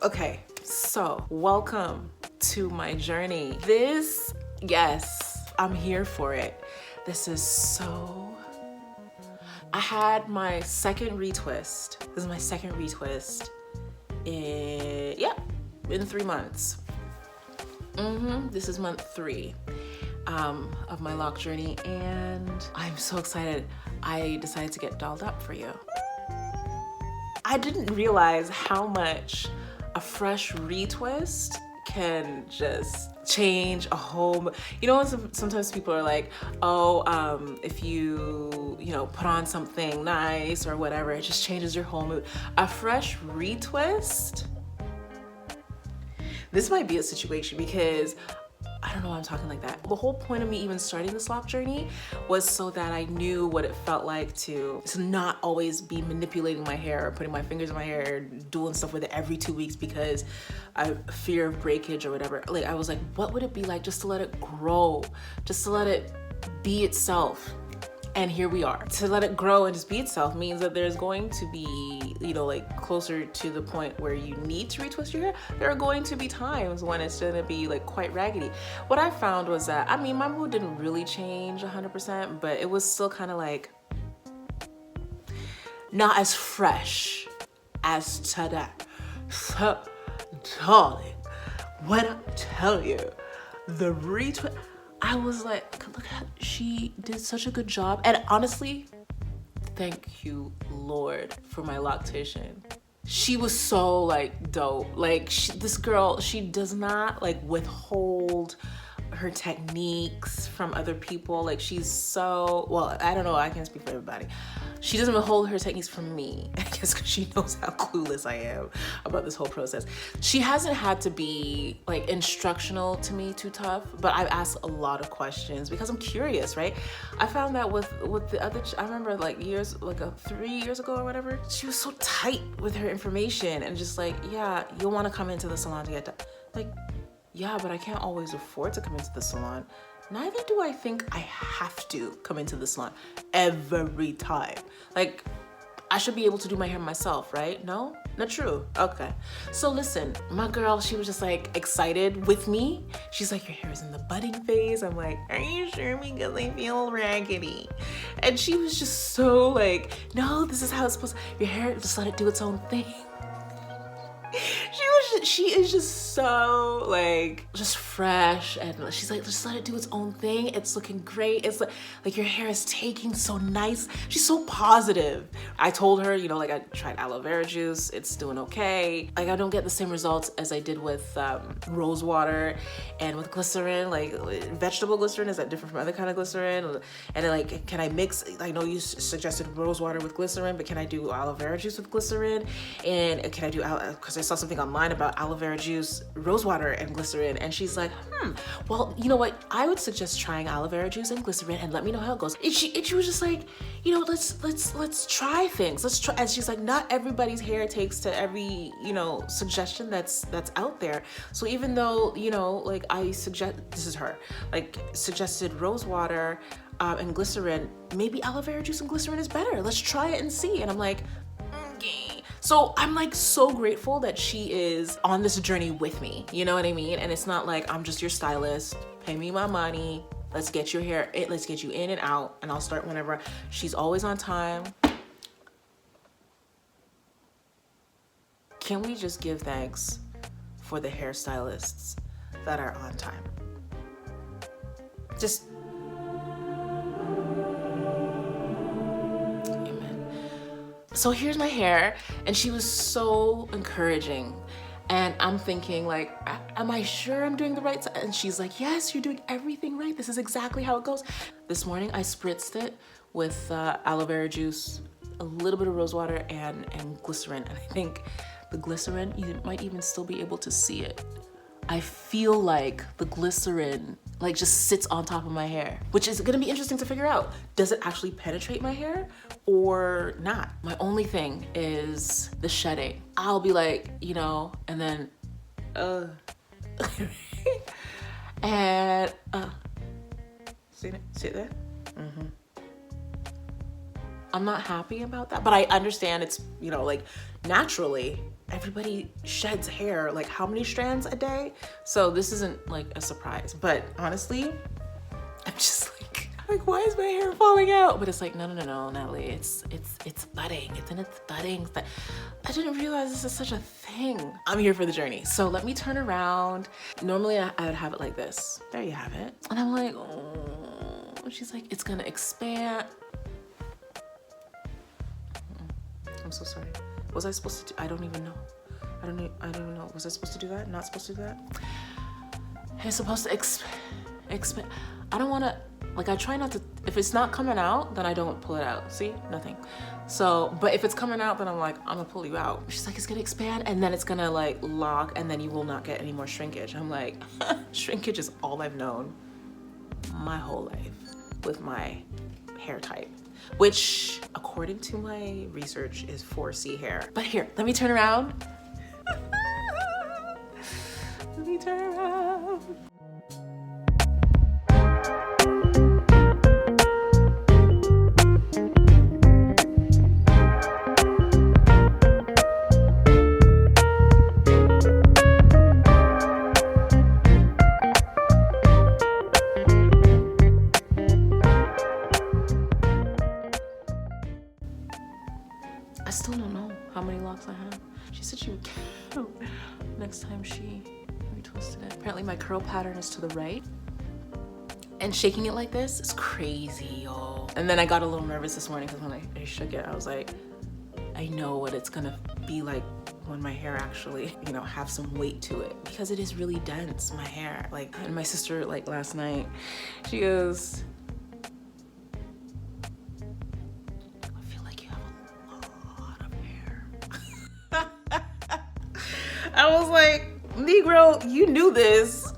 Okay, so welcome to my journey. Yes, I'm here for it. I had my second retwist. This is my second retwist in 3 months. This is month 3 of my loc journey, and I'm so excited. I decided to get dolled up for you. I didn't realize how much a fresh retwist can just change a whole, sometimes people are like, if you put on something nice or whatever, it just changes your whole mood. A fresh retwist, this might be a situation because I don't know why I'm talking like that. The whole point of me even starting this loc journey was so that I knew what it felt like to not always be manipulating my hair or putting my fingers in my hair or doing stuff with it every 2 weeks because I fear of breakage or whatever. Like, I was like, what would it be like just to let it grow, just to let it be itself? And here we are. To let it grow and just be itself means that there's going to be, closer to the point where you need to retwist your hair. There are going to be times when it's gonna be quite raggedy. What I found was that, my mood didn't really change 100%, but it was still kind of not as fresh as today. So, darling, when I tell you the retwist, I was like, look, she did such a good job. And honestly, thank you, Lord, for my loctician. She was so dope. This girl, she does not withhold her techniques from other people. She's so, well, I don't know, I can't speak for everybody. She doesn't withhold her techniques from me, I guess because she knows how clueless I am about this whole process. She hasn't had to be instructional to me too tough, but I've asked a lot of questions because I'm curious, right? I found that with the other, I remember 3 years ago or whatever, she was so tight with her information and just yeah, you'll want to come into the salon to get that. Yeah, but I can't always afford to come into the salon. Neither do I think I have to come into the salon every time. I should be able to do my hair myself, right? No? Not true. Okay. So listen, my girl, she was just excited with me. She's like, your hair is in the budding phase. I'm like, are you sure? Because I feel raggedy. And she was just so no, this is how it's supposed to, your hair, just let it do its own thing. She is just so just fresh, and she's like, just let it do its own thing. It's looking great. It's like your hair is taking so nice. She's so positive. I told her, I tried aloe vera juice. It's doing okay. I don't get the same results as I did with rose water and with glycerin. Vegetable glycerin, is that different from other kind of glycerin? And then can I mix? I know you suggested rose water with glycerin, but can I do aloe vera juice with glycerin? And can I do, because I saw something online about aloe vera juice, rose water, and glycerin, and she's like, well, you know what? I would suggest trying aloe vera juice and glycerin and let me know how it goes. And she was just let's try things. Let's try. And she's like, not everybody's hair takes to every, suggestion that's out there. So even though, I suggest, this is her, suggested rose water and glycerin, maybe aloe vera juice and glycerin is better. Let's try it and see. And I'm like, okay. So I'm so grateful that she is on this journey with me. You know what I mean? And it's not I'm just your stylist, pay me my money, let's get your hair, let's get you in and out, and I'll start whenever. She's always on time. Can we just give thanks for the hairstylists that are on time? Just so here's my hair, and she was so encouraging, and I'm thinking am I sure I'm doing the right side? And she's like, yes, you're doing everything right. This is exactly how it goes. This morning I spritzed it with aloe vera juice, a little bit of rose water, and glycerin, and I think the glycerin, you might even still be able to see it. I feel the glycerin just sits on top of my hair, which is gonna be interesting to figure out. Does it actually penetrate my hair or not? My only thing is the shedding. I'll be and then, and, see it? See it there? I'm not happy about that, but I understand it's, naturally everybody sheds hair, like how many strands a day? So this isn't like a surprise, but honestly, I'm just like, why is my hair falling out? But it's like, no, Natalie, it's budding. It's in its budding. I didn't realize this is such a thing. I'm here for the journey. So let me turn around. Normally I would have it like this. There you have it. And I'm like, oh, she's like, it's gonna expand. I'm so sorry. Was I supposed to do, I don't even know. I don't even know. Was I supposed to do that? Not supposed to do that? It's supposed to expand. I don't want to, like, I try not to, if it's not coming out, then I don't pull it out. See, nothing. So, but if it's coming out, then I'm like, I'm gonna pull you out. She's like, it's gonna expand and then it's gonna like lock and then you will not get any more shrinkage. I'm like, shrinkage is all I've known my whole life with my hair type, which according to my research is 4C hair. But here, let me turn around. Let me turn around. I still don't know how many locks I have. She said she would count next time she retwisted it. Apparently my curl pattern is to the right. And shaking it like this is crazy, y'all. And then I got a little nervous this morning because when I shook it, I was like, I know what it's gonna be like when my hair actually, you know, have some weight to it. Because it is really dense, my hair. Like, and my sister, like last night, she goes, I was like, Negro, you knew this.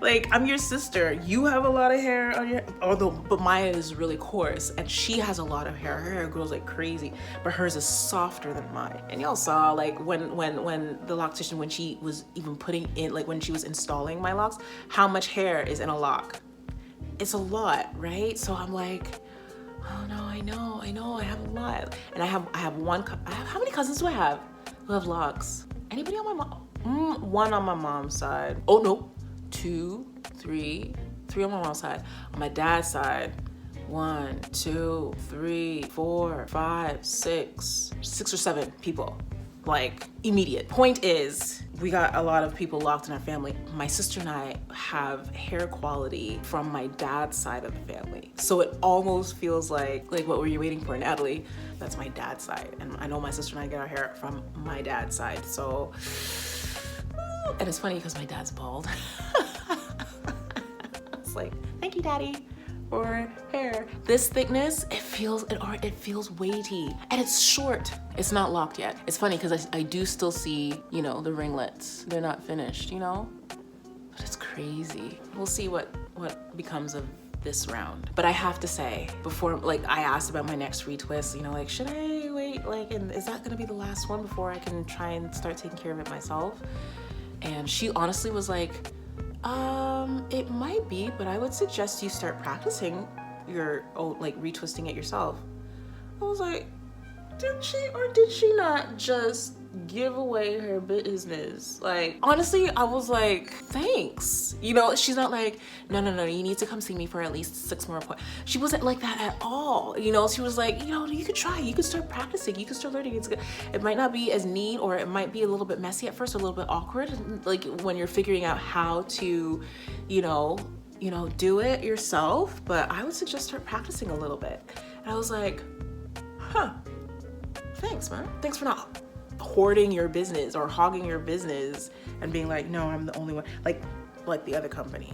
Like, I'm your sister. You have a lot of hair on your, but Maya is really coarse and she has a lot of hair. Her hair grows like crazy, but hers is softer than mine. And y'all saw like when the loctician, when she was even putting in, like when she was installing my locks, how much hair is in a lock. It's a lot, right? So I'm like, oh no, I know, I have a lot. And I have one, how many cousins do I have who have locks? Anybody on my mom? One on my mom's side. Oh no, three on my mom's side. On my dad's side, 1, 2, 3, 4, 5, 6 or 7 people. Like immediate. Point is, we got a lot of people locked in our family. My sister and I have hair quality from my dad's side of the family. So it almost feels like what were you waiting for, Natalie? That's my dad's side. And I know my sister and I get our hair from my dad's side. So, and it's funny because my dad's bald. It's like, thank you, Daddy, for hair. This thickness, it feels weighty and it's short. It's not locked yet. It's funny because I do still see, you know, the ringlets. They're not finished, you know, but it's crazy. We'll see what becomes of this round. But I have to say, before, like, I asked about my next retwist, you know, like, should I wait? Like, and is that gonna be the last one before I can try and start taking care of it myself? And she honestly was like, it might be, but I would suggest you start practicing your own, like retwisting it yourself. I was like, did she or did she not just give away her business? Like, honestly, I was like, thanks. You know, she's not like, no, you need to come see me for at least 6 more appointments. She wasn't like that at all. You know, she was like, you know, you could try, you could start practicing, you could start learning. It's good. It might not be as neat, or it might be a little bit messy at first, a little bit awkward, like when you're figuring out how to, you know, do it yourself. But I would suggest start practicing a little bit. And I was like, huh, thanks, man. Thanks for not hoarding your business or hogging your business and being like, no, I'm the only one, like the other company.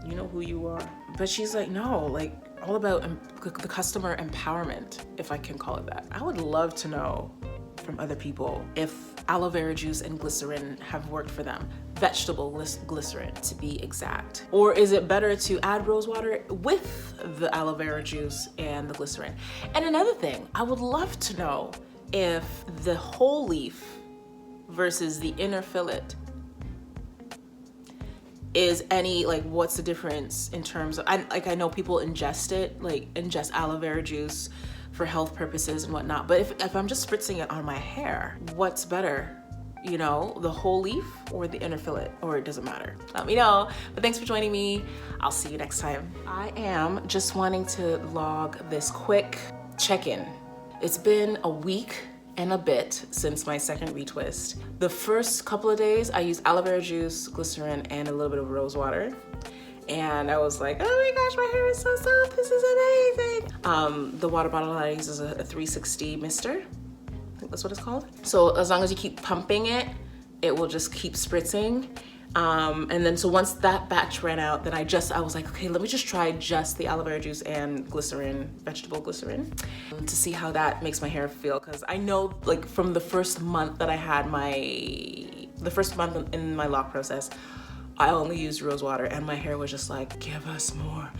You know who you are. But she's like, no, like all about the customer empowerment, if I can call it that. I would love to know from other people if aloe vera juice and glycerin have worked for them. Vegetable glycerin, to be exact. Or is it better to add rose water with the aloe vera juice and the glycerin? And another thing, I would love to know if the whole leaf versus the inner fillet is any, like, what's the difference in terms of, I know people ingest it, like ingest aloe vera juice, for health purposes and whatnot. But if I'm just spritzing it on my hair, what's better? You know, the whole leaf or the inner fillet, or it doesn't matter. Let me know. But thanks for joining me. I'll see you next time. I am just wanting to log this quick check-in. It's been a week and a bit since my second retwist. The first couple of days, I used aloe vera juice, glycerin, and a little bit of rose water. And I was like, oh my gosh, my hair is so soft, this is amazing. The water bottle that I use is a 360 mister. I think that's what it's called. So as long as you keep pumping it, it will just keep spritzing. And then so once that batch ran out, then I was like, okay, let me just try just the aloe vera juice and glycerin, vegetable glycerin, to see how that makes my hair feel. Cause I know like from the first month that I had the first month in my lock process, I only used rose water and my hair was just like, give us more,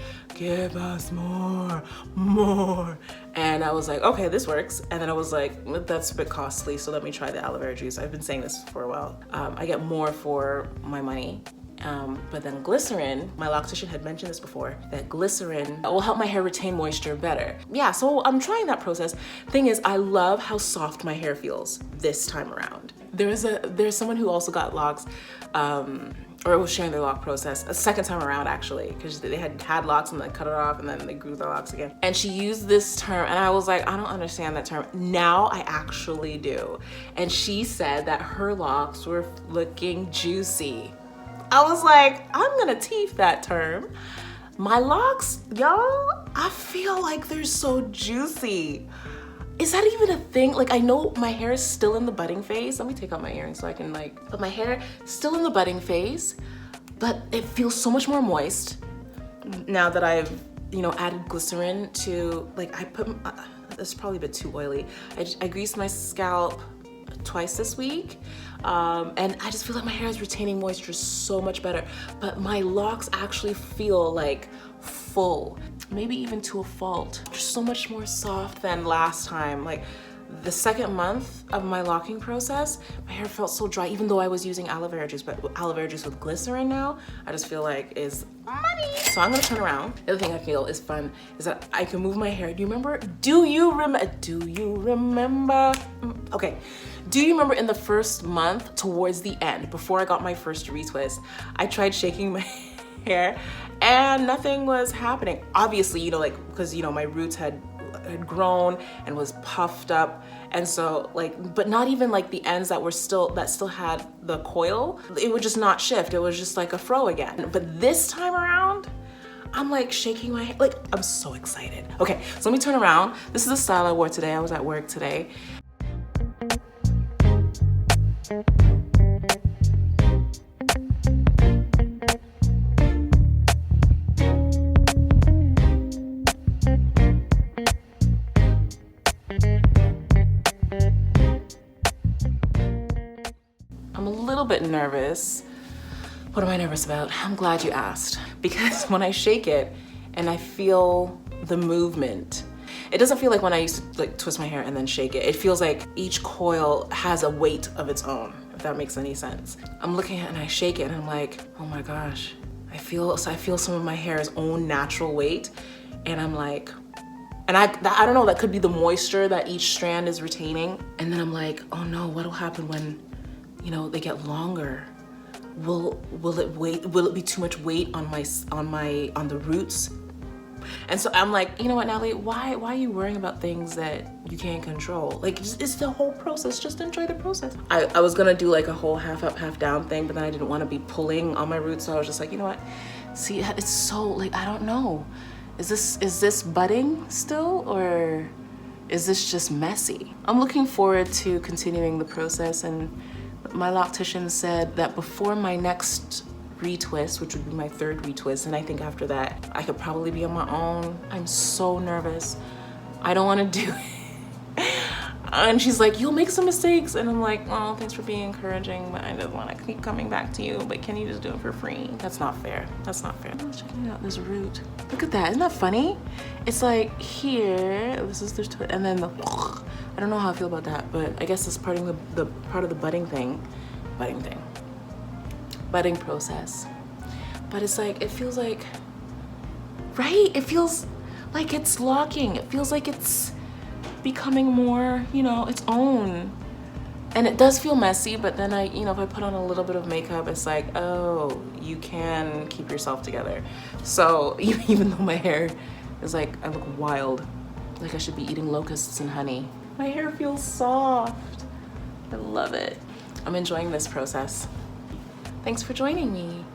more. And I was like, okay, this works. And then I was like, that's a bit costly, so let me try the aloe vera juice. I've been saying this for a while. I get more for my money. But then glycerin, my loctician had mentioned this before, that glycerin will help my hair retain moisture better. Yeah, so I'm trying that process. Thing is, I love how soft my hair feels this time around. There's someone who also got locks, or was sharing their lock process a second time around actually, because they had locks and then cut it off and then they grew their locks again. And she used this term and I was like, I don't understand that term. Now I actually do. And she said that her locks were looking juicy. I was like, I'm gonna teeth that term. My locks, y'all, I feel like they're so juicy. Is that even a thing? Like, I know my hair is still in the budding phase. Let me take out my earrings so I can but my hair still in the budding phase, but it feels so much more moist now that I've, added glycerin to, like, this is probably a bit too oily. I greased my scalp twice this week, and I just feel like my hair is retaining moisture so much better, but my locks actually feel like full, maybe even to a fault. Just so much more soft than last time. Like the second month of my locking process, my hair felt so dry, even though I was using aloe vera juice, but aloe vera juice with glycerin now, I just feel like is money. So I'm gonna turn around. The other thing I feel is fun is that I can move my hair. Do you remember? Okay. Do you remember in the first month towards the end, before I got my first retwist, I tried shaking my hair and nothing was happening. Obviously, because my roots had grown and was puffed up, and so but not even like the ends that still had the coil, it would just not shift. It was just like a fro again. But this time around, I'm like shaking my head, like I'm so excited. Okay, so let me turn around. This is the style I wore today. I was at work today. I'm a little bit nervous. What am I nervous about? I'm glad you asked. Because when I shake it and I feel the movement, it doesn't feel like when I used to twist my hair and then shake it. It feels like each coil has a weight of its own, if that makes any sense. I'm looking at it and I shake it and I'm like, oh my gosh. I feel some of my hair's own natural weight, and I'm like, and I don't know, that could be the moisture that each strand is retaining. And then I'm like, oh no, what'll happen when, they get longer? Will it be too much weight on the roots? And so I'm like, you know what, Natalie, why are you worrying about things that you can't control? Like, it's the whole process. Just enjoy the process. I was gonna do like a whole half up, half down thing, but then I didn't want to be pulling on my roots, so I was just like, you know what? See, it's so like, I don't know. Is this budding still, or is this just messy? I'm looking forward to continuing the process, and my loctician said that before my next retwist, which would be my third retwist, and I think after that, I could probably be on my own. I'm so nervous. I don't want to do it. And she's like, you'll make some mistakes. And I'm like, oh, thanks for being encouraging, but I just want to keep coming back to you. But can you just do it for free? That's not fair. That's not fair. I'm checking out this root. Look at that. Isn't that funny? It's like here, this is the, and then the, I don't know how I feel about that, but I guess it's part of the budding process. But it's like, it feels like, right? It feels like it's locking. It feels like it's becoming more, you know, its own. And it does feel messy, but then you know, if I put on a little bit of makeup, it's like, oh, you can keep yourself together. So even though my hair is like, I look wild, like I should be eating locusts and honey, my hair feels soft. I love it. I'm enjoying this process. Thanks for joining me.